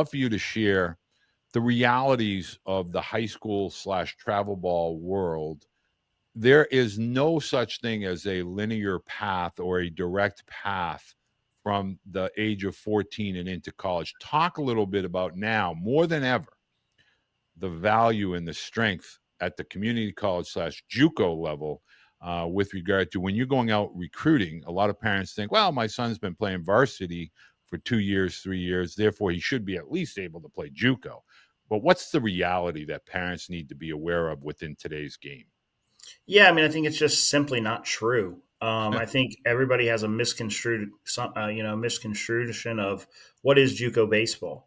love for you to share the realities of the high school / travel ball world. There is no such thing as a linear path or a direct path from the age of 14 and into college. Talk a little bit about now, more than ever, the value and the strength at the community college / JUCO level with regard to when you're going out recruiting. A lot of parents think, well, my son's been playing varsity for 2 years, 3 years, therefore he should be at least able to play JUCO. But what's the reality that parents need to be aware of within today's game? Yeah, I mean, I think it's just simply not true. I think everybody has a misconstruction of what is JUCO baseball.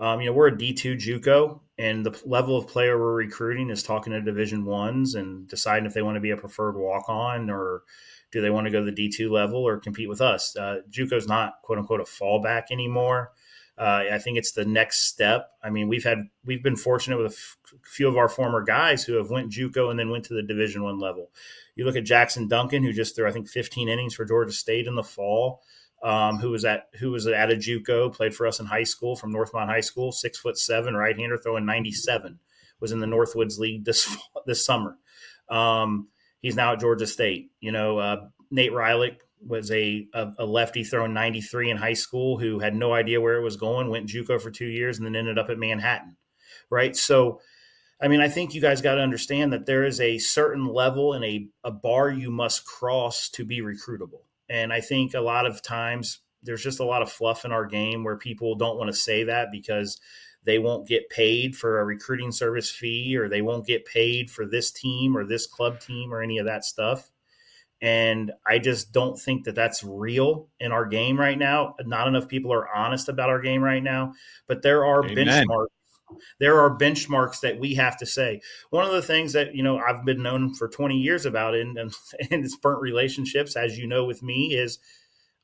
We're a D2 JUCO, and the level of player we're recruiting is talking to Division Ones and deciding if they want to be a preferred walk-on or do they want to go to the D2 level or compete with us. JUCO is not quote unquote a fallback anymore. I think it's the next step. I mean, we've been fortunate with a few of our former guys who have went JUCO and then went to the Division I level. You look at Jackson Duncan, who just threw, I think, 15 innings for Georgia State in the fall, who was at a JUCO, played for us in high school from Northmont High School, 6'7", right-hander throwing 97, was in the Northwoods League this summer. He's now at Georgia State. Nate Rylick was a lefty throwing 93 in high school who had no idea where it was going, went JUCO for 2 years, and then ended up at Manhattan, right? So, I mean, I think you guys got to understand that there is a certain level and a bar you must cross to be recruitable. And I think a lot of times there's just a lot of fluff in our game where people don't want to say that because they won't get paid for a recruiting service fee or they won't get paid for this team or this club team or any of that stuff. And I just don't think that that's real in our game right now. Not enough people are honest about our game right now, but there are Amen. benchmarks. There are benchmarks that we have to say. One of the things that, I've been known for 20 years about and it's burnt relationships, as you know, with me is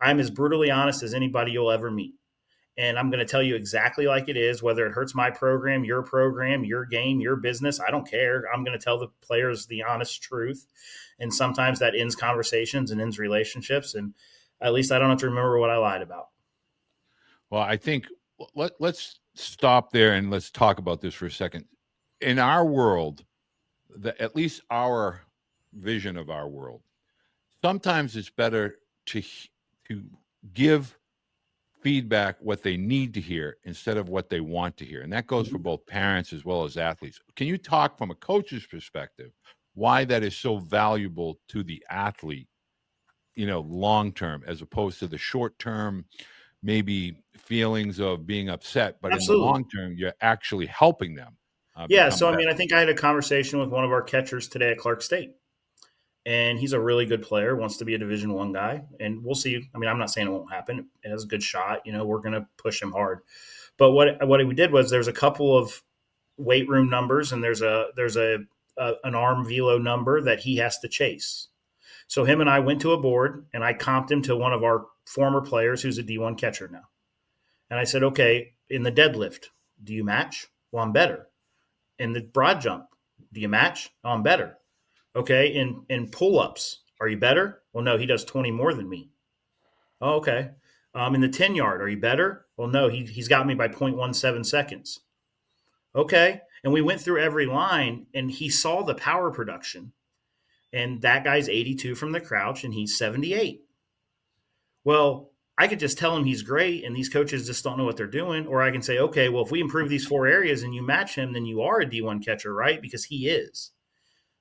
I'm as brutally honest as anybody you'll ever meet. And I'm going to tell you exactly like it is, whether it hurts my program, your game, your business. I don't care. I'm going to tell the players the honest truth. And sometimes that ends conversations and ends relationships. And at least I don't have to remember what I lied about. Well, I think let's stop there and let's talk about this for a second. In our world, at least our vision of our world, sometimes it's better to give feedback what they need to hear instead of what they want to hear. And that goes for both parents as well as athletes. Can you talk from a coach's perspective why that is so valuable to the athlete, long term, as opposed to the short term, maybe feelings of being upset, but Absolutely. in the long term, you're actually helping them. Yeah. So, I think I had a conversation with one of our catchers today at Clark State. And he's a really good player, wants to be a Division I guy. And we'll see. I mean, I'm not saying it won't happen. It has a good shot. We're going to push him hard. But what we did was there's a couple of weight room numbers and there's an arm velo number that he has to chase. So him and I went to a board and I comped him to one of our former players who's a D1 catcher now. And I said, okay, in the deadlift, do you match? Well, I'm better. In the broad jump, do you match? Oh, I'm better. Okay, in pull-ups, are you better? Well, no, he does 20 more than me. Oh, okay. In the 10-yard, are you better? Well, no, he's got me by 0.17 seconds. Okay, and we went through every line, and he saw the power production, and that guy's 82 from the crouch, and he's 78. Well, I could just tell him he's great, and these coaches just don't know what they're doing, or I can say, okay, well, if we improve these 4 areas and you match him, then you are a D1 catcher, right? Because he is.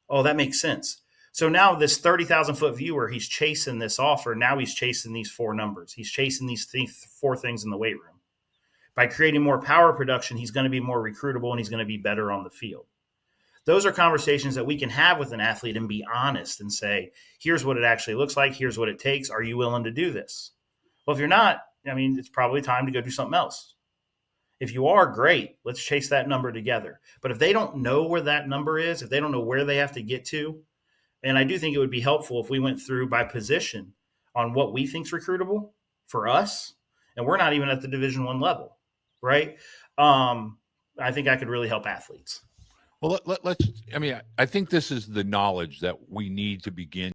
Oh, that makes sense. So now this 30,000-foot view where he's chasing this offer, now he's chasing these 4 numbers. He's chasing these 4 things in the weight room. By creating more power production, he's going to be more recruitable and he's going to be better on the field. Those are conversations that we can have with an athlete and be honest and say, here's what it actually looks like. Here's what it takes. Are you willing to do this? Well, if you're not, it's probably time to go do something else. If you are, great. Let's chase that number together. But if they don't know where that number is, if they don't know where they have to get to, and I do think it would be helpful if we went through by position on what we think is recruitable for us, and we're not even at the Division I level, right? I think I could really help athletes. Well, I think this is the knowledge that we need to begin